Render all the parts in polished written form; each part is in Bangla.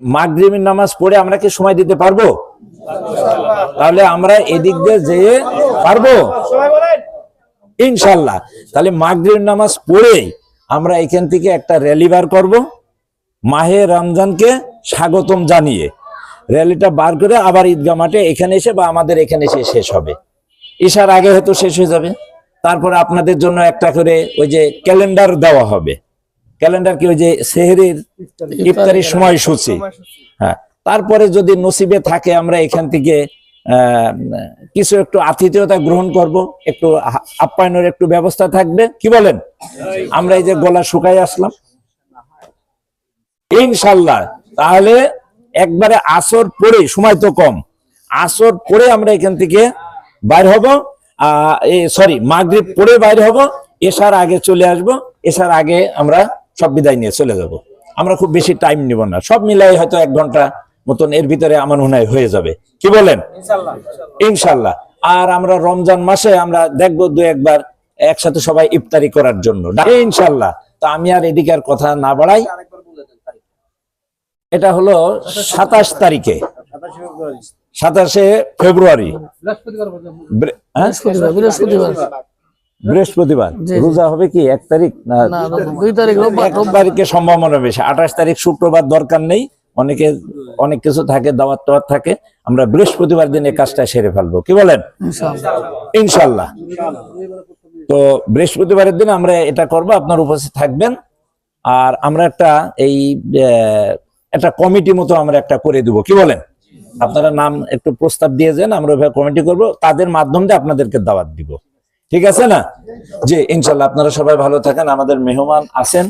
মাগরিবের নামাজ পড়ে আমরা কি সময় দিতে পারবো? তাহলে আমরা এদিক দিয়ে যেয়ে পারবো ইনশাল্লাহ। তাহলে মাগরিবের নামাজ পড়ে আমরা এখান থেকে একটা র্যালি বার করব, মাহে রমজানকে স্বাগতম জানিয়ে র্যালিটা বার করে আবার ঈদগাহ মাঠে এখানে এসে বা আমাদের এখানে এসে শেষ হবে। ঈশার আগে হয়তো শেষ হয়ে যাবে। তারপরে আপনাদের জন্য একটা করে ওই যে ক্যালেন্ডার দেওয়া হবে। ক্যালেন্ডার কি ওই যে সেহরির ইফতারির সময়সূচি। হ্যাঁ, তারপরে যদি নসিবে থাকে আমরা এখান থেকে কিছু একটু আতিথেয়তা গ্রহণ করব, একটু আপ্যায়নের একটু ব্যবস্থা থাকবে। কি বলেন? আমরা এই যে গলা শুকাই আসলাম ইনশাল্লাহ, তাহলে একবারে আসর পরে, সময় তো কম, আসর পরে আমরা এখান থেকে বাইর হব। সরি, মাগরিব পরে বাইর হব, এশার আগে চলে আসব। এশার আগে আমরা সব বিদায় নিয়ে চলে যাব। আমরা খুব বেশি টাইম নিব না, সব মিলাই হয়তো 1 ঘন্টা মতন এর ভিতরে আমার মনে হয় হয়ে যাবে। কি বলেন? ইনশাল্লাহ। আর আমরা রমজান মাসে আমরা দেখবো 2-1 বার একসাথে সবাই ইফতারি করার জন্য ইনশাল্লাহ। তো আমি আর এদিকে আর কথা না বাড়াই, এটা হলো 27 তারিখে, 27শে ফেব্রুয়ারি, বৃহস্পতিবার। রোজা হবে কি 1 তারিখ না 2 তারিখ? 1 তারিখে সম্ভাবনা বেশি। 28 তারিখ শুক্রবার দরকার নেই, অনেক কিছু থাকে, দাওয়াত টাওয়াত থাকে। আমরা বৃহস্পতিবার দিন এই কাজটা সেরে ফেলবো। কি বলেন? ইনশাল্লাহ। তো বৃহস্পতিবারের দিন আমরা এটা করব, আপনার উপস্থিত থাকবেন। আর আমরা একটা কমিটি মতো আমরা একটা করে দিব। কি বলেন? আপনারা নাম একটু প্রস্তাব দিয়ে যান, আমরা ওইভাবে কমিটি করব, তাদের মাধ্যমে আপনাদেরকে দাওয়াত দিব। ঠিক আছে না? জি ইনশাল্লাহ। আপনারা সবাই ভালো থাকেন। আমাদের মেহমান আছেন,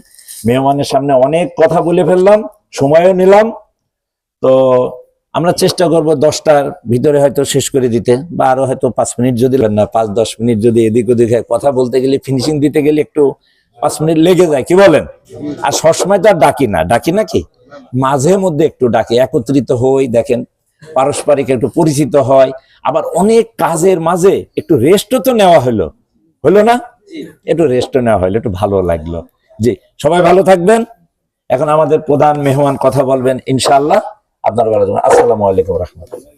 মেহমানের সামনে অনেক কথা বলে ফেললাম, সময়ও নিলাম। তো আমরা চেষ্টা করব 10টার ভিতরে হয়তো শেষ করে দিতে, বা আরো হয়তো 5 মিনিট যদি না 5-10 মিনিট যদি এদিক ওদিক কথা বলতে গেলে, ফিনিশিং দিতে গেলে একটু 5 মিনিট লেগে যায়। কি বলেন? আর সবসময় তো আর ডাকি নাকি, মাঝে মধ্যে একটু ডাকি, একত্রিত হই, দেখেন পারস্পরিক একটু পরিচিত হয়। আবার অনেক কাজের মাঝে একটু রেস্টও তো নেওয়া হলো না? একটু রেস্টও নেওয়া হলো, একটু ভালো লাগলো। জি, সবাই ভালো থাকবেন। এখন আমাদের প্রধান মেহমান কথা বলবেন ইনশাআল্লাহ। আপনার ভালো থাকবেন। আসসালামু আলাইকুম ওয়া রাহমাতুল্লাহ।